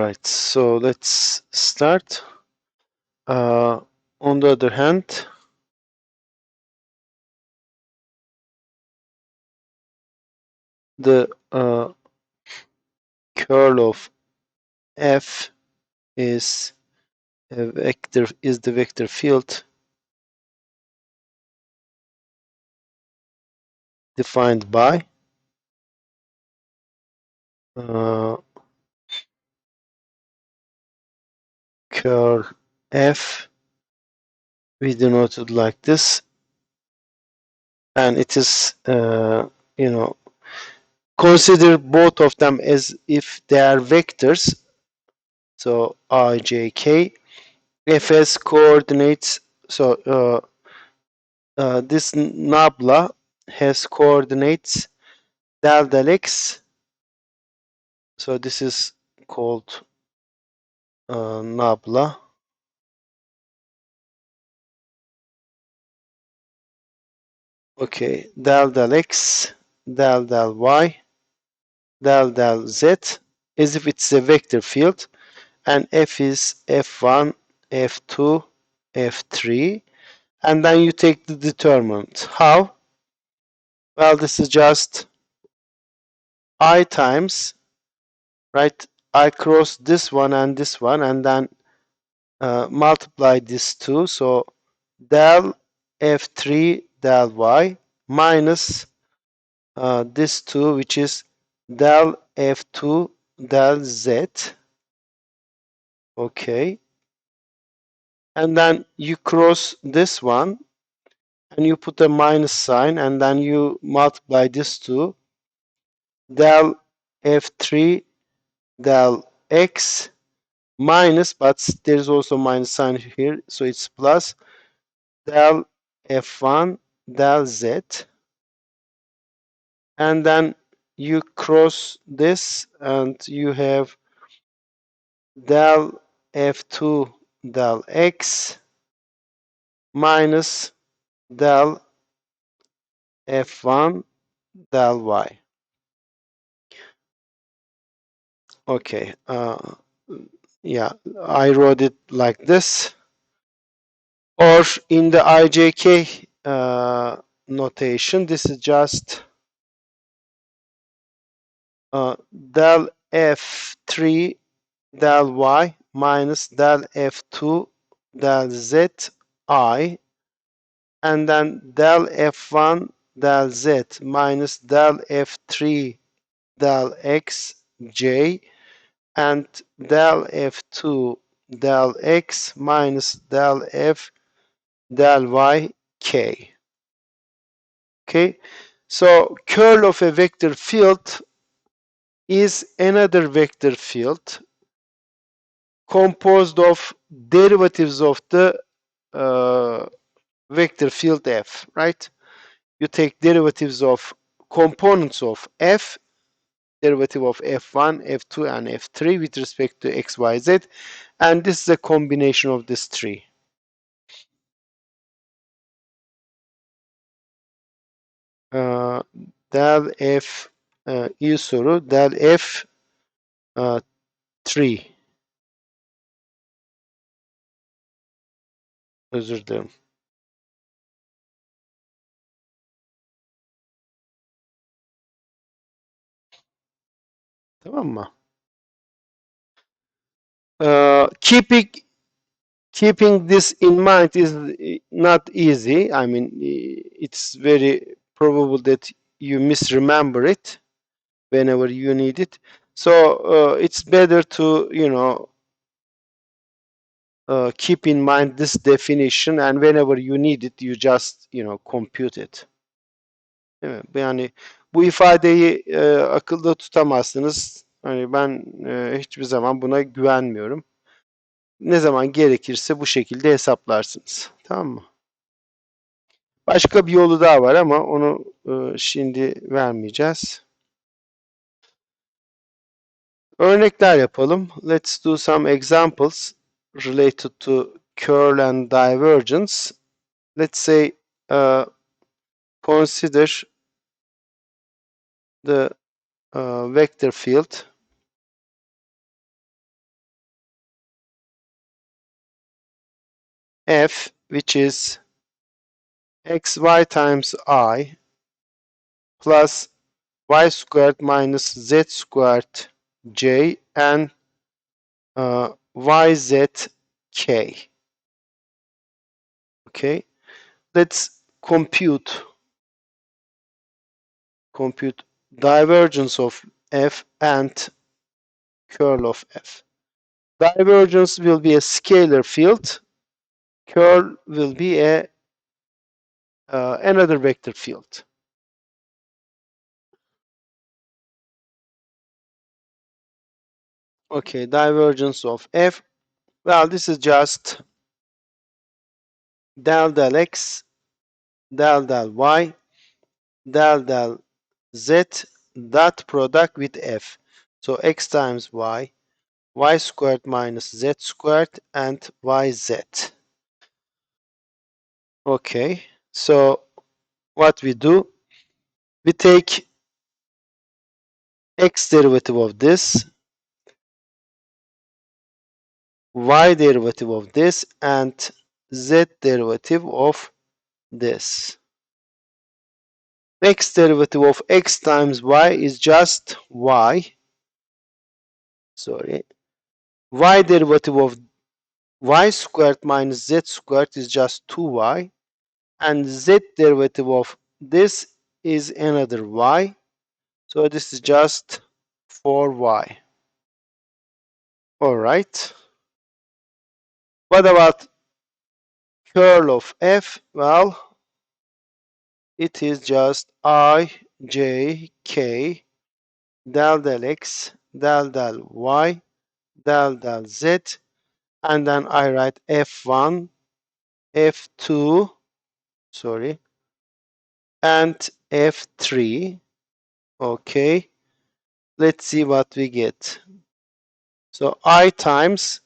Right, so let's start. On the other hand, the curl of F is the vector field defined by curl F. We denote it like this, and it is consider both of them as if they are vectors. So I, J, K. F has coordinates. So this nabla has coordinates del x. So this is called nabla. Okay, del x, del y, del z, as if it's a vector field, and f is f1, f2, f3, and then you take the determinant. How? Well, this is just I times, right? I cross this one, and then multiply this two. So del f3 del y minus this two, which is del f2 del z. Okay, and then you cross this one and you put a minus sign, and then you multiply this two, del f3 del x minus, but there's also minus sign here, so it's plus del f1 del z, and then you cross this and you have del f2 del x minus del f1 del y. Okay, yeah, I wrote it like this, or in the IJK notation, this is just del f3 del y minus del f2 del z I, and then del f1 del z minus del f3 del x j, and del f2 del x minus del f del y k. Okay, so curl of a vector field is another vector field composed of derivatives of the vector field f, right? You take derivatives of components of f, derivative of f1, f2, and f3 with respect to x, y, z, and this is a combination of these three. Del f iyi soru. Del f 3. Özür dilerim. Tamam mı? Keeping this in mind is not easy. I mean, it's very probable that you misremember it whenever you need it. So it's better to keep in mind this definition, and whenever you need it, you just compute it. Değil mi? Yani bu ifadeyi akılda tutamazsınız. Hani ben hiçbir zaman buna güvenmiyorum. Ne zaman gerekirse bu şekilde hesaplarsınız. Tamam mı? Başka bir yolu daha var ama onu şimdi vermeyeceğiz. Örnekler yapalım. Let's do some examples related to curl and divergence. Let's say consider the vector field f, which is xy times I plus y squared minus z squared j and yz k. Okay, let's compute divergence of f and curl of f. Divergence will be a scalar field. Curl will be a another vector field. Okay, divergence of f. Well, this is just del x, del y, del z dot product with f. So x times y squared minus z squared, and yz. Okay, so what we do, we take x derivative of this, y derivative of this, and z derivative of this. X derivative of x times y is just y. Sorry. Y derivative of y squared minus z squared is just 2y. And z derivative of this is another y. So this is just 4y. Alright. What about curl of f? Well, it is just I, j, k, del x, del y, del z, and then I write f1, f2, sorry, and f3. Okay, let's see what we get. So I times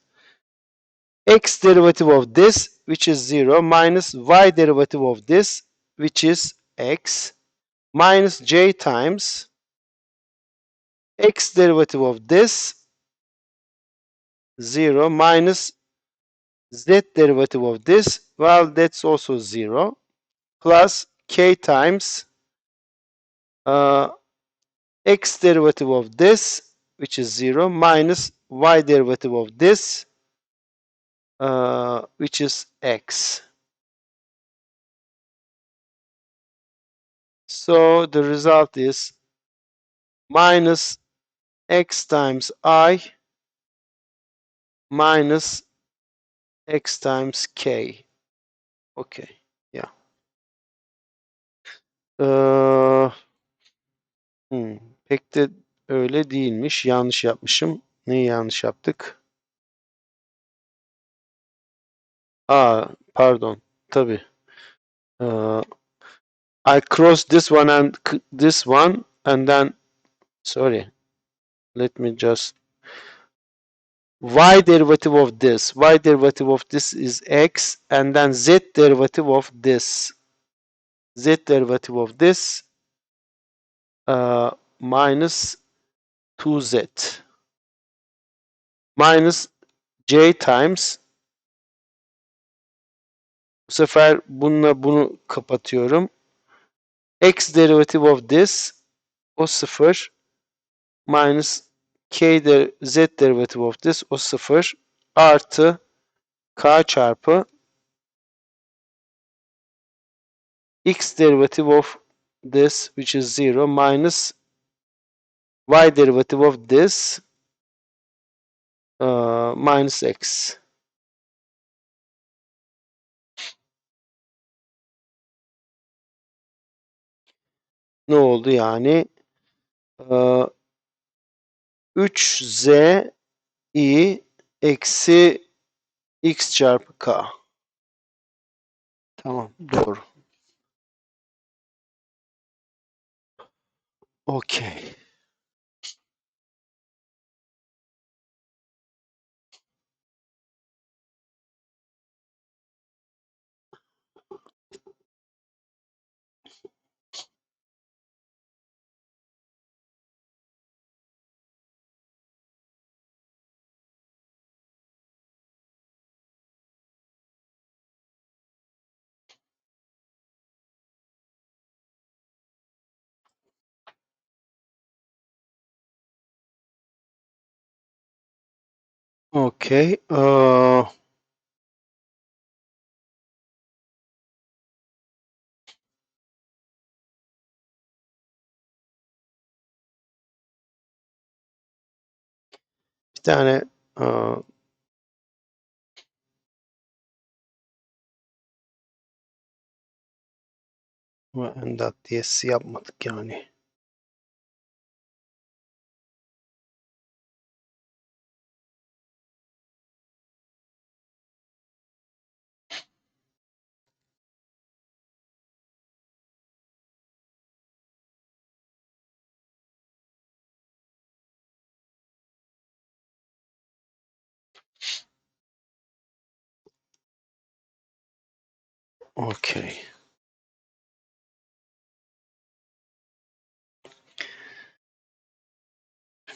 x derivative of this, which is 0, minus y derivative of this, which is x, minus j times x derivative of this, 0, minus z derivative of this, well, that's also 0, plus k times x derivative of this, which is 0, minus y derivative of this, which is x. So the result is minus x times I minus x times k. Okay. Yeah. Ee, Pek de öyle değilmiş. Yanlış yapmışım. Neyi yanlış yaptık? Pardon. Tabii. I crossed this one and this one, and then, sorry, let me just, y derivative of this is x, and then z derivative of this, minus 2z, minus j times, bu sefer bununla bunu kapatıyorum, x derivative of this, o 0, minus z derivative of this, o 0, artı k çarpı x derivative of this, which is 0, minus y derivative of this, minus x. Ne oldu yani? 3z i eksi x çarpı k. Tamam, doğru. Okey. Okay. Bir tane endat diyesi yapmadık yani. Okay.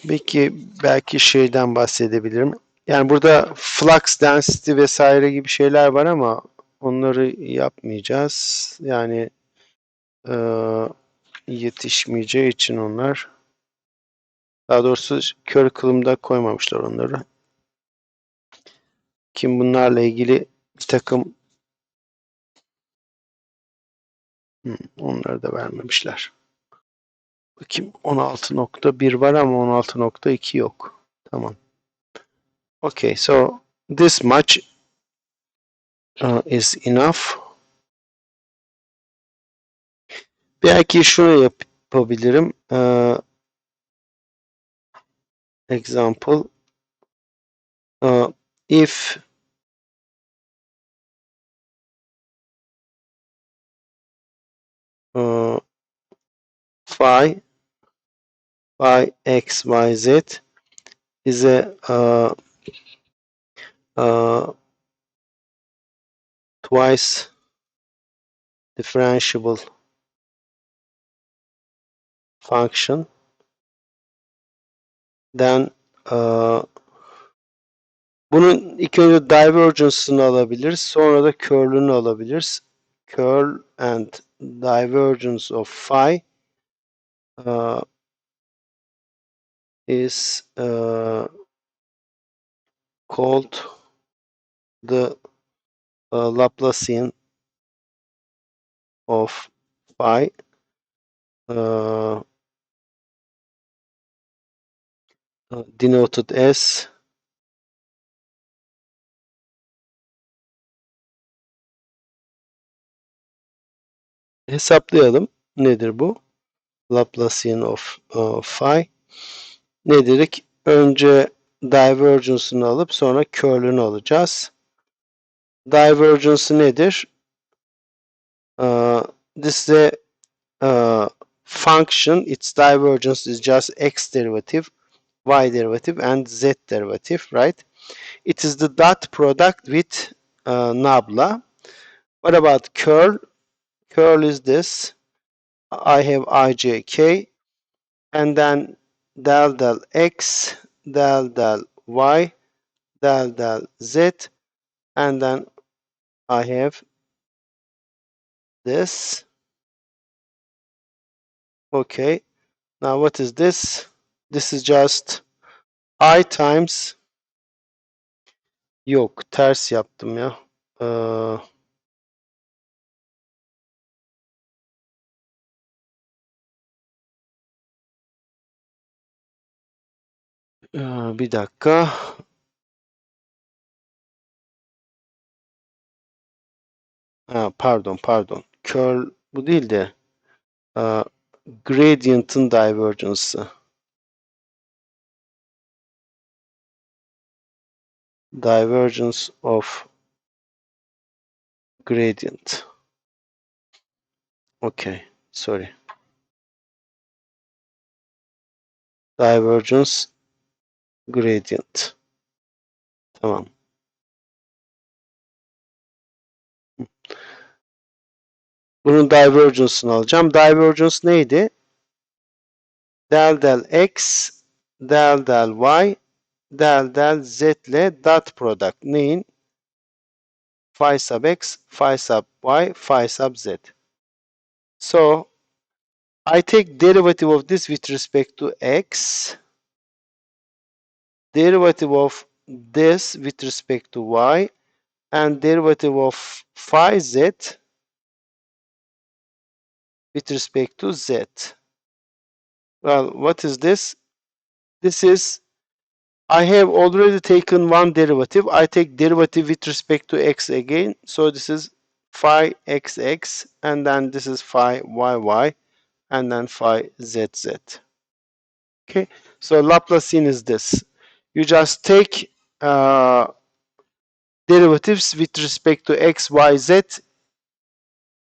Peki belki şeyden bahsedebilirim. Yani burada flux density vesaire gibi şeyler var ama onları yapmayacağız. Yani yetişmeyeceği için onlar. Daha doğrusu kör kılımda koymamışlar onları. Kim bunlarla ilgili bir takım onları da vermemişler. Bakayım 16.1 var ama 16.2 yok. Tamam. Okay, so this much is enough. Belki şunu yapabilirim. Example. If phi x y z is a twice differentiable function, then bunun ilk önce divergence'ını alabiliriz. Sonra da curl'ünü alabiliriz. Curl and divergence of phi is called the Laplacian of phi, denoted as hesaplayalım. Nedir bu? Laplacian of phi. Ne dedik? Önce divergence'ını alıp sonra curl'ünü alacağız. Divergence nedir? This is a function. Its divergence is just x derivative, y derivative, and z derivative, right? It is the dot product with nabla. What about curl? Curl is this. I have ijk, and then del x, del y, del z, and then I have this. Okay. Now what is this? This is just I times, yok ters yaptım ya. Bir dakika. Pardon. Curl bu değil de gradient'ın divergence'ı. Divergence of gradient. Okay. Sorry. Divergence gradient. Tamam. Bunun divergence'ını alacağım. Divergence neydi? Del x, del y, del z ile dot product. Neyin? Phi sub x, phi sub y, phi sub z. So I take derivative of this with respect to x. Derivative of this with respect to y, and derivative of phi z with respect to z. Well, what is this? This is, I have already taken one derivative. I take derivative with respect to x again. So this is phi xx, and then this is phi yy, and then phi zz. Okay, so Laplacian is this. You just take derivatives with respect to x, y, z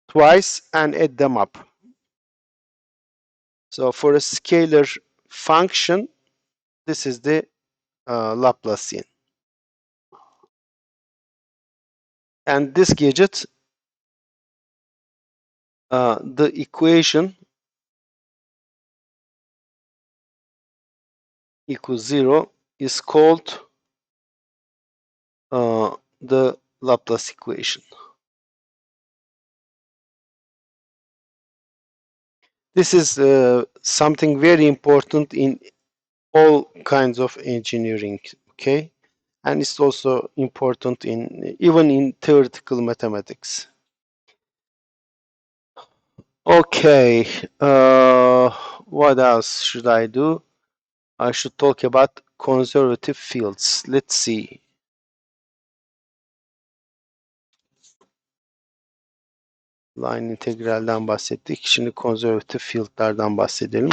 twice and add them up. So for a scalar function, this is the Laplacian. And this gadget, the equation equals 0 is called the Laplace equation. This is something very important in all kinds of engineering, okay? And it's also important in even in theoretical mathematics. Okay, what else should I do? I should talk about conservative fields. Let's see. Line integralden bahsettik. Şimdi konservatif field'lardan bahsedelim.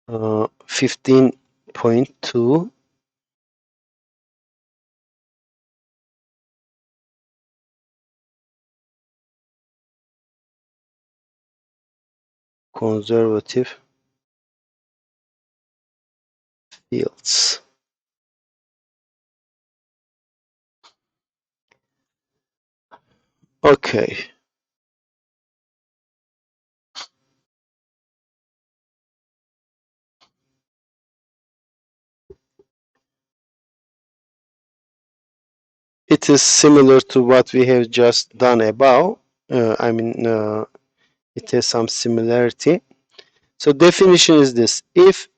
Uh, 15.2 conservative fields. Okay. It is similar to what we have just done above. It has some similarity. So definition is this. If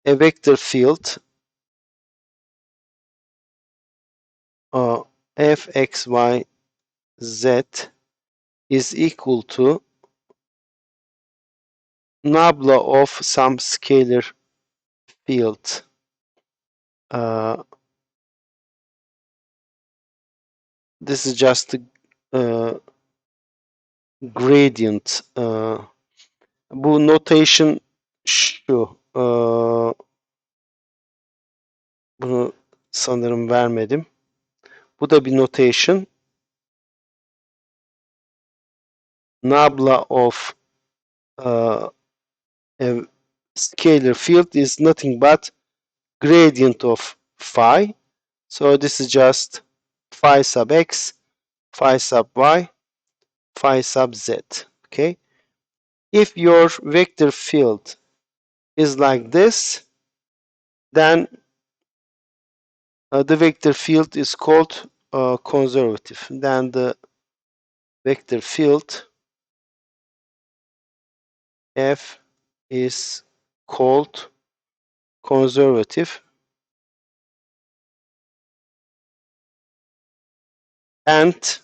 a vector field f, x, y, z is equal to nabla of some scalar field, this is just a gradient. Bu notation şu. Bunu sanırım vermedim. Bu da bir notation. Nabla of a scalar field is nothing but gradient of phi. So this is just phi sub x, phi sub y, phi sub z. Okay. If your vector field is like this, then the vector field is called conservative. Then the vector field f is called conservative, and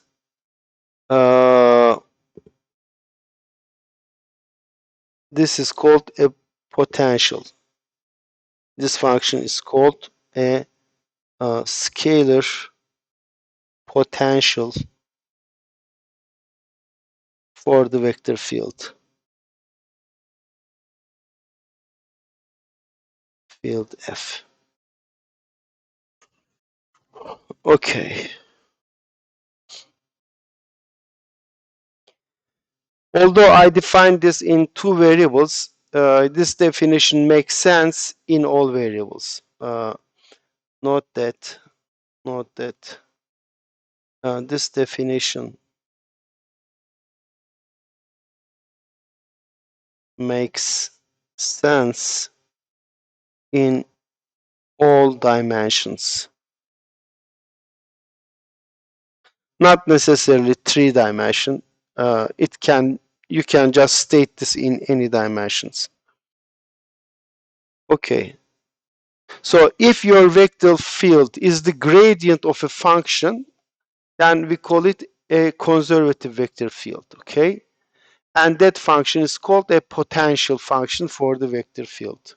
this is called a potential. This function is called a scalar potential for the vector field. Field F. Okay. Although I defined this in two variables, this definition makes sense in all variables. Note that this definition makes sense in all dimensions. Not necessarily 3 dimension. it can you can just state this in any dimensions. Okay. So if your vector field is the gradient of a function, then we call it a conservative vector field. Okay. And that function is called a potential function for the vector field.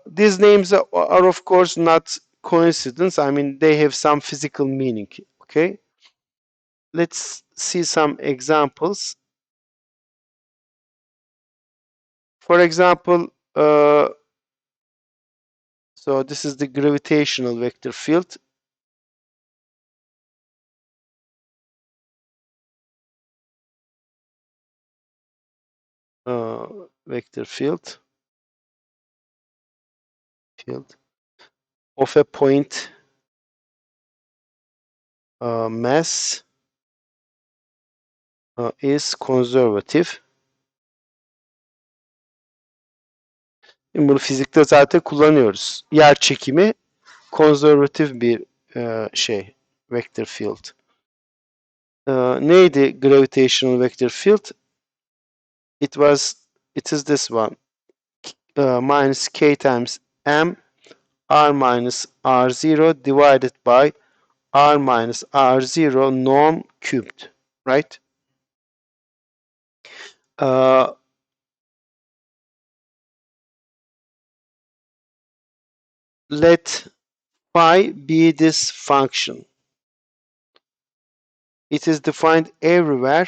These names are of course not coincidence. I mean, they have some physical meaning. Okay. Let's see some examples. For example, so this is the gravitational vector field. Vector field of a point mass is conservative. Bunu fizikte zaten kullanıyoruz. Yer çekimi konservatif bir vector field. Neydi gravitational vector field? It is this one. Minus k times m r minus r0 divided by r minus r0 norm cubed, right? Let phi be this function. It is defined everywhere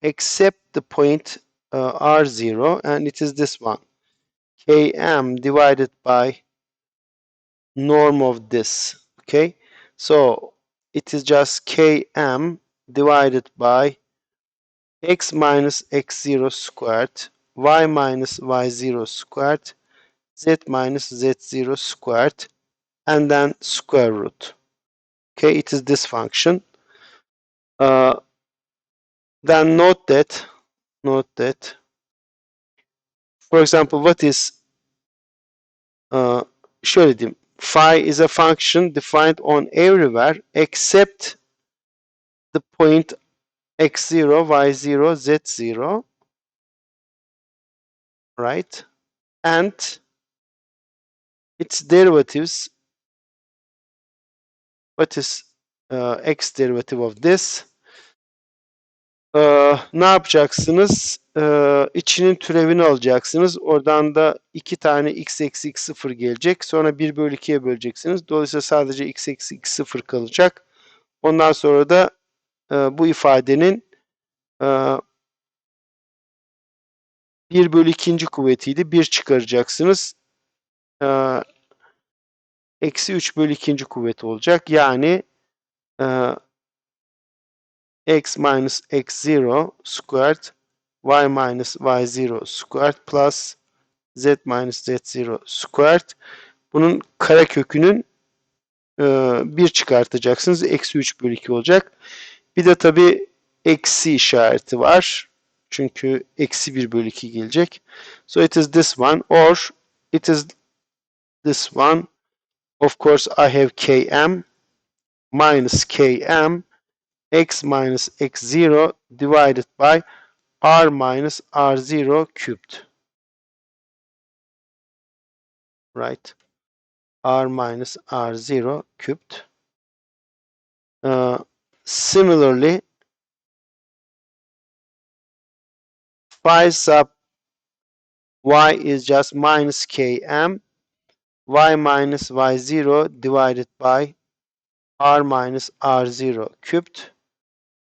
except the point r0, and it is this one, km divided by norm of this. Okay, so it is just km divided by x minus x0 squared, y minus y0 squared, z minus z0 squared, and then square root. Okay, it is this function. Then note that, for example, what is şöyle diyeyim. Phi is a function defined on everywhere except the point x0, y0, z0, right? And its derivatives, what is x derivative of this? Ne yapacaksınız? İçinin türevini alacaksınız. Oradan da 2 tane x eksi x sıfır gelecek. Sonra 1 bölü 2'ye böleceksiniz. Dolayısıyla sadece x eksi x sıfır kalacak. Ondan sonra da bu ifadenin 1 bölü ikinci kuvvetiydi. 1 çıkaracaksınız. Eksi 3 bölü ikinci kuvveti olacak. Yani x minus x0 squared y minus y0 squared plus z minus z0 squared. Bunun karekökünün 1 çıkartacaksınız. Eksi 3 bölü 2 olacak. Bir de tabi eksi işareti var. Çünkü eksi 1 bölü 2 gelecek. So it is this one, or it is this one. Of course I have km minus km x minus x0 divided by r minus r0 cubed. Right? R minus R0 cubed. Similarly, phi sub y is just minus km, y minus y0 divided by r minus r0 cubed,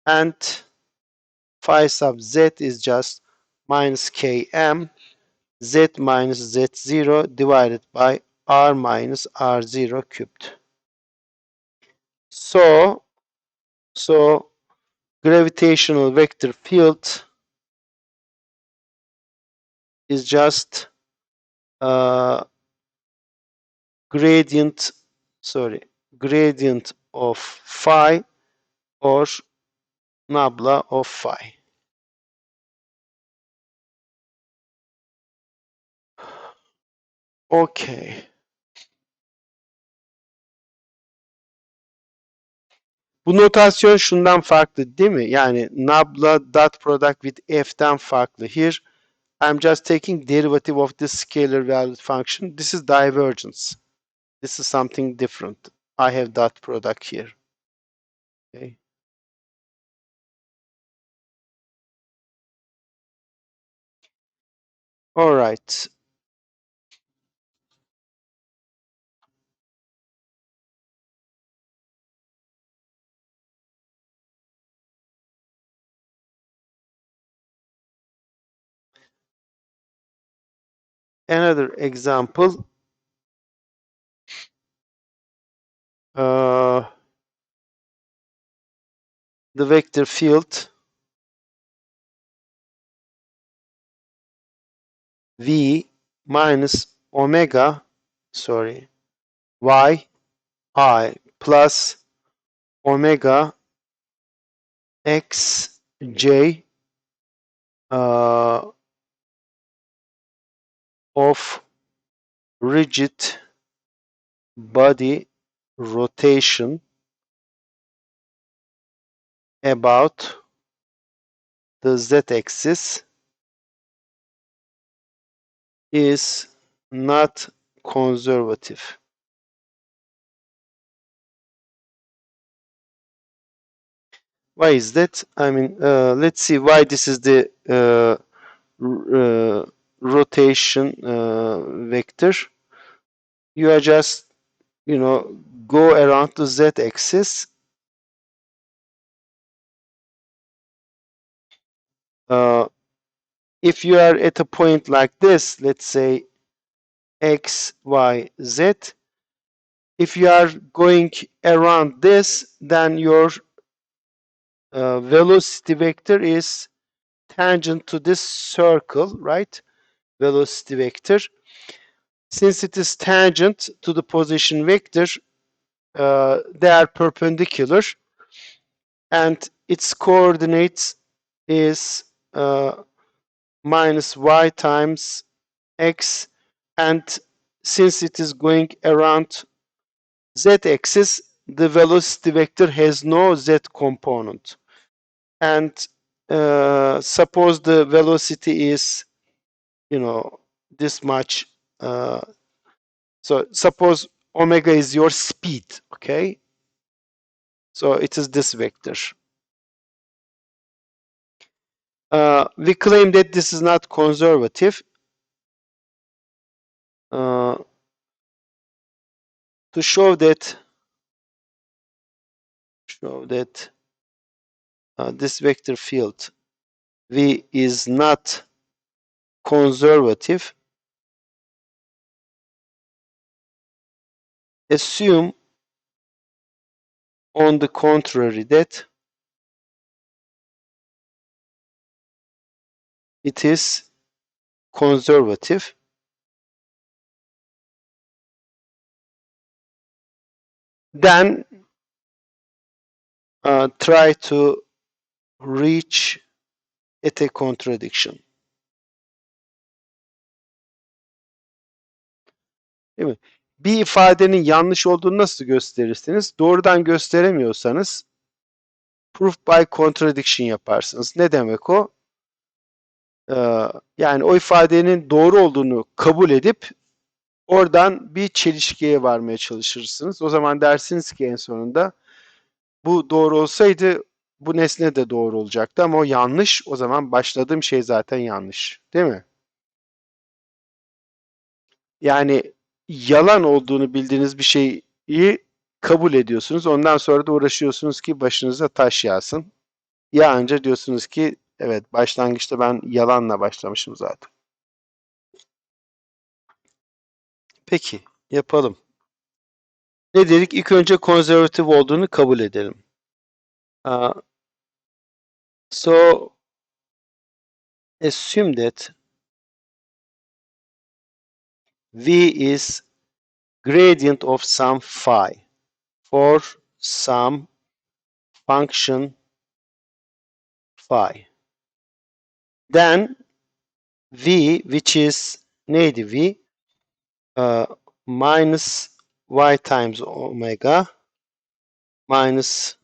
and phi sub z is just minus km, z minus z0 divided by r minus r0 cubed. So gravitational vector field is just gradient of phi or nabla of phi. Okay. Bu notasyon şundan farklı değil mi? Yani nabla dot product with f'ten farklı. Here I'm just taking derivative of this scalar valued function. This is divergence. This is something different. I have dot product here. Okay. All right. Another example. The vector field v minus omega, sorry, y I plus omega x j of rigid body rotation about the z-axis is not conservative. Why is that? I mean, let's see why this is the rotation vector. You are just, go around the z-axis. If you are at a point like this, let's say x, y, z, if you are going around this, then your velocity vector is tangent to this circle, right? Velocity vector. Since it is tangent to the position vector, they are perpendicular, and its coordinates is minus y times x, and since it is going around z-axis, the velocity vector has no z component. And suppose the velocity is, this much. So suppose omega is your speed, okay? So it is this vector. We claim that this is not conservative. To show that this vector field V is not conservative, assume on the contrary that it is conservative. Then try to reach at a contradiction. Değil mi? Bir ifadenin yanlış olduğunu nasıl gösterirsiniz? Doğrudan gösteremiyorsanız proof by contradiction yaparsınız. Ne demek o? Yani o ifadenin doğru olduğunu kabul edip oradan bir çelişkiye varmaya çalışırsınız. O zaman dersiniz ki en sonunda bu doğru olsaydı bu nesne de doğru olacaktı ama o yanlış. O zaman başladığım şey zaten yanlış. Değil mi? Yani yalan olduğunu bildiğiniz bir şeyi kabul ediyorsunuz. Ondan sonra da uğraşıyorsunuz ki başınıza taş yağsın. Yağınca diyorsunuz ki evet, başlangıçta ben yalanla başlamışım zaten. Peki, yapalım. Ne dedik? İlk önce konservatif olduğunu kabul edelim. So assume that V is gradient of some phi for some function phi. Then V, which is neydi V? Minus y times omega minus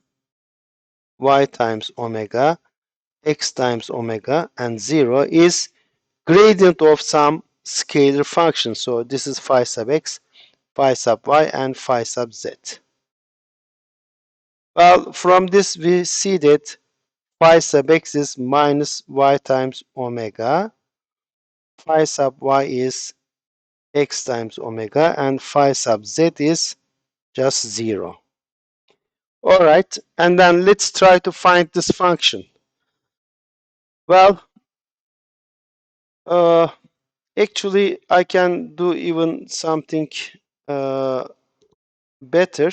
y times omega, x times omega, and 0 is gradient of some scalar function. So this is phi sub x, phi sub y, and phi sub z. Well, from this we see that phi sub x is minus y times omega, phi sub y is x times omega, and phi sub z is just 0. Alright, and then let's try to find this function. Well, uh, actually I can do even something uh, better.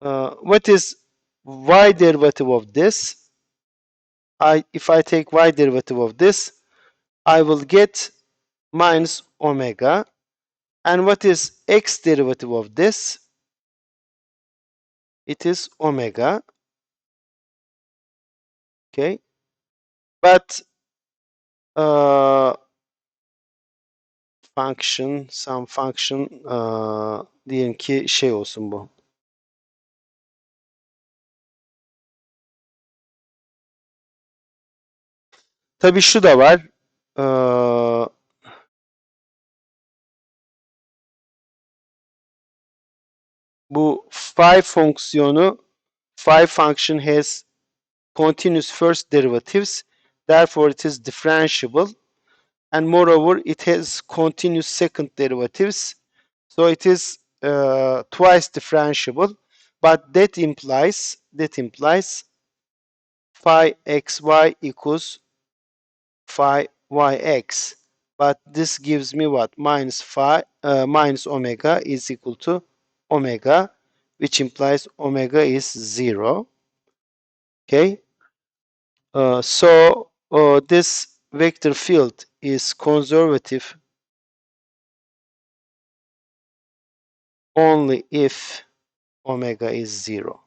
What is y derivative of this? If I take y derivative of this, I will get minus omega. And what is x derivative of this? It is omega. Okay. But uh, some function diyelim ki şey olsun bu. Tabii şu da var. Bu phi fonksiyonu, phi function has continuous first derivatives, therefore it is differentiable, and moreover it has continuous second derivatives, so it is twice differentiable. But that implies phi xy equals phi yx. But this gives me what? Minus minus omega is equal to omega, which implies omega is 0. Okay. So this vector field is conservative only if omega is 0.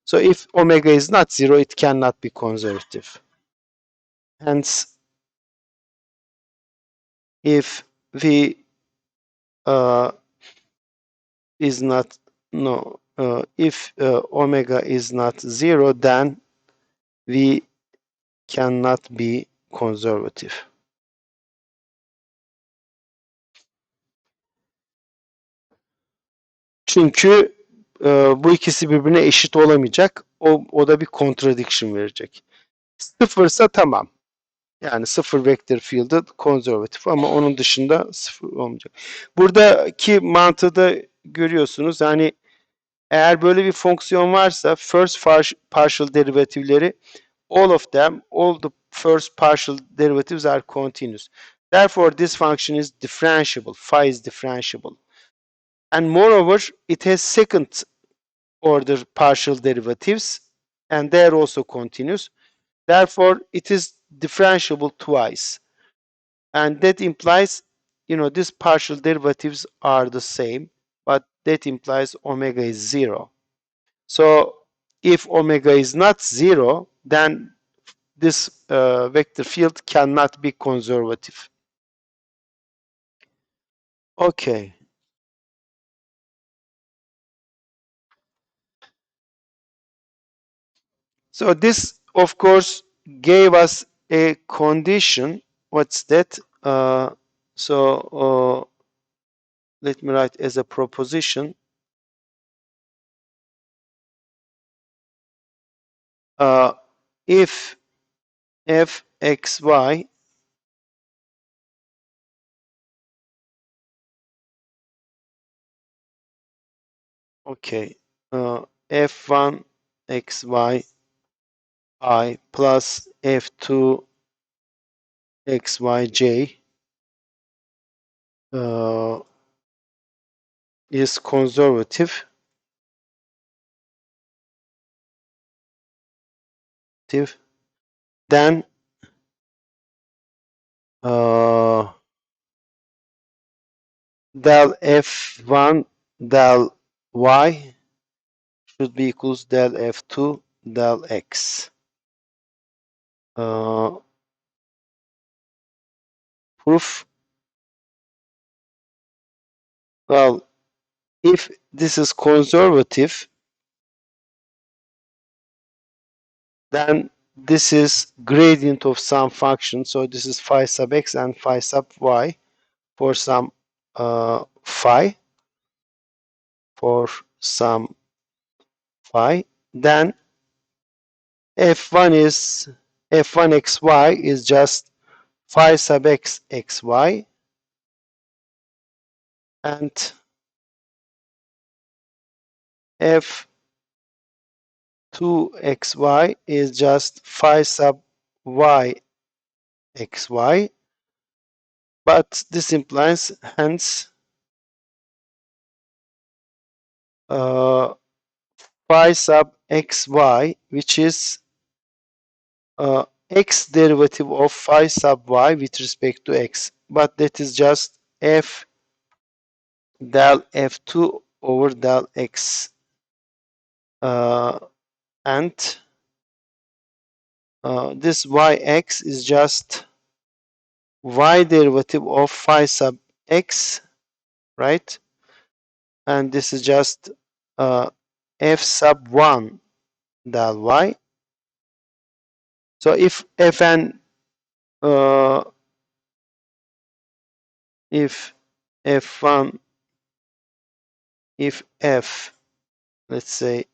So if omega is not 0, it cannot be conservative. Hence, if v is not no if omega is not 0, then v cannot be conservative. Çünkü bu ikisi birbirine eşit olamayacak. O da bir contradiction verecek. Sıfırsa tamam. Yani sıfır vector field'ı konservatif ama onun dışında sıfır olmayacak. Buradaki mantığı da görüyorsunuz. Yani eğer böyle bir fonksiyon varsa first partial derivative'leri all the first partial derivatives are continuous. Therefore, this function is differentiable. Phi is differentiable. And moreover, it has second order partial derivatives, and they are also continuous. Therefore, it is differentiable twice. And that implies, these partial derivatives are the same, but that implies omega is 0. So if omega is not 0, then this vector field cannot be conservative. Okay. So this, of course, gave us a condition. What's that? So let me write as a proposition. If f x y okay f1 xy I plus f2 xyj is conservative, then del f1 del y should be equals del f2 del x. Proof. Well, if this is conservative, Then this is gradient of some function. So this is phi sub x and phi sub y for some phi, for some phi. Then f1 is f1 xy is just phi sub x xy, and f2 xy is just phi sub y xy, but this implies hence uh, phi sub xy, which is x derivative of phi sub y with respect to x, but that is just f del f2 over del x, uh, and this yx is just y derivative of phi sub x, right? And this is just f sub 1 del y. So if fn if f1 if f, let's say,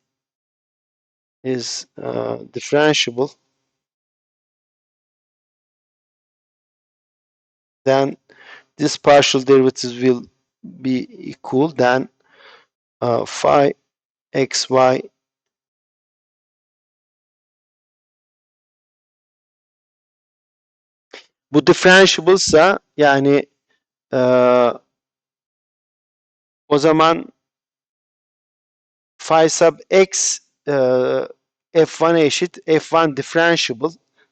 is differentiable, then this partial derivatives will be equal, then phi xy bu differentiable ise yani o zaman phi sub x f1'e eşit, f1 differentiable,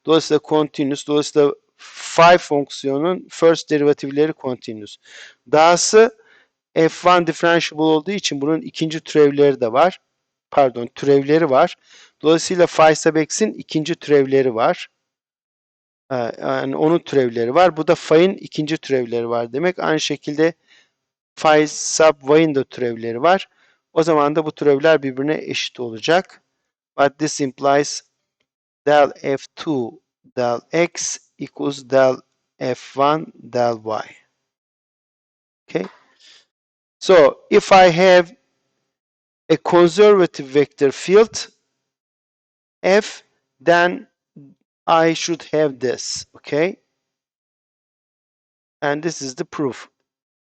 dolayısıyla continuous, dolayısıyla phi fonksiyonun first derivatifleri continuous. Dahası f1 differentiable olduğu için bunun ikinci türevleri de var. Pardon, türevleri var. Dolayısıyla phi sub x'in ikinci türevleri var. Yani onun türevleri var. Bu da phi'nin ikinci türevleri var demek. Aynı şekilde phi sub y'in de türevleri var. O zaman da bu türevler birbirine eşit olacak. But this implies del f2 del x equals del f1 del y. Okay. So if I have a conservative vector field f, then I should have this. Okay. And this is the proof.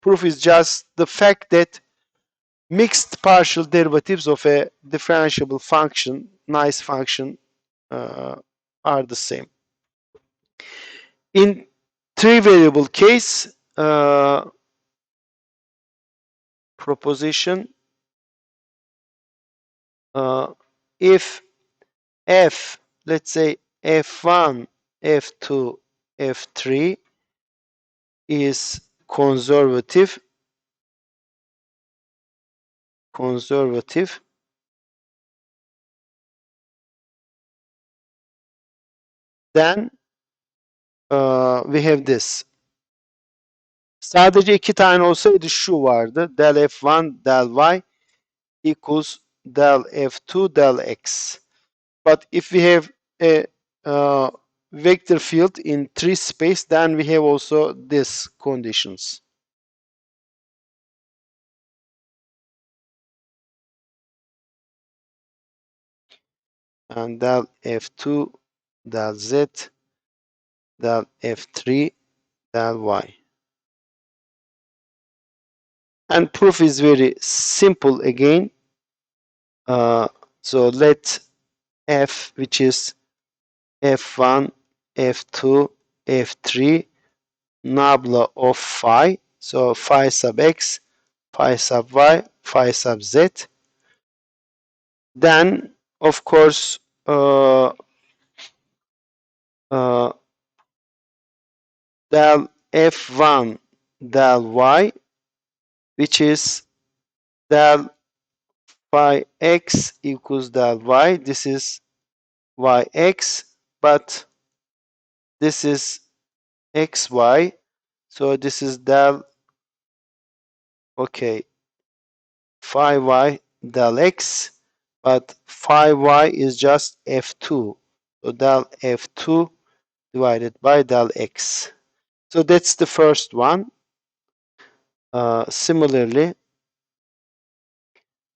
Proof is just the fact that mixed partial derivatives of a differentiable function, nice function, are the same. In three variable case, proposition, if f, let's say f1, f2, f3 is conservative, then we have this. Sadece iki tane olsaydı şu vardı. Del f1 del y equals del f2 del x. But if we have a vector field in three space, then we have also these conditions. And del f2 del z del f3 del y. And proof is very simple again. So let f, which is f1, f2, f3, nabla of phi. So phi sub x, phi sub y, phi sub z. Then, of course, del f1 del y, which is del phi x equals del y. This is yx, but this is xy. So this is del, okay, phi y del x, but phi y is just f2. So del f2 divided by del x. So that's the first one. Similarly,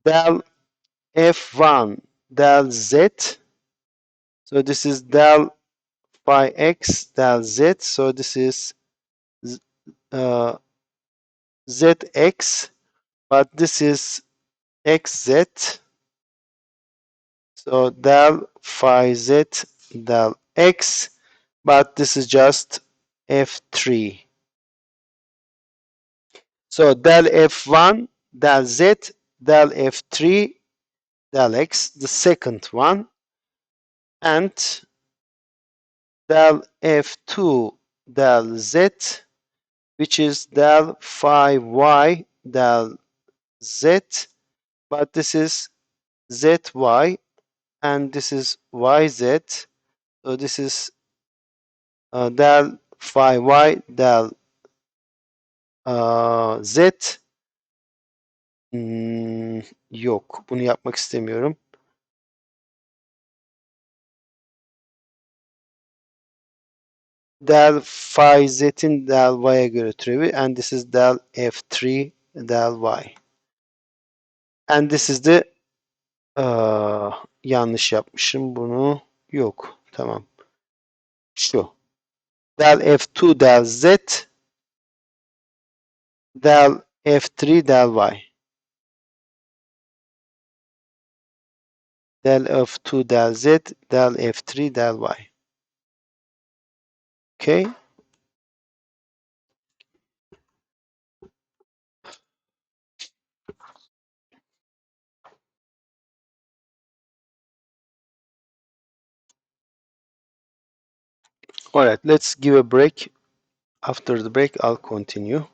del f1 del z. So this is del phi x del z. So this is uh, zx, but this is xz. So del phi z del x, but this is just f3. So del f1 del z del f3 del x, the second one, and del f2 del z, which is del phi y del z, but this is zy and this is yz. So this is del phi y del z. Yok, bunu yapmak istemiyorum. Del phi z'in del y'ye göre türevi, and this is del f3 del y. And this is the yanlış yapmışım bunu. Yok. Tamam. Şu. Del f2 del z del f3 del y. Del f2 del z del f3 del y. Okay. All right. Let's give a break. After the break, I'll continue.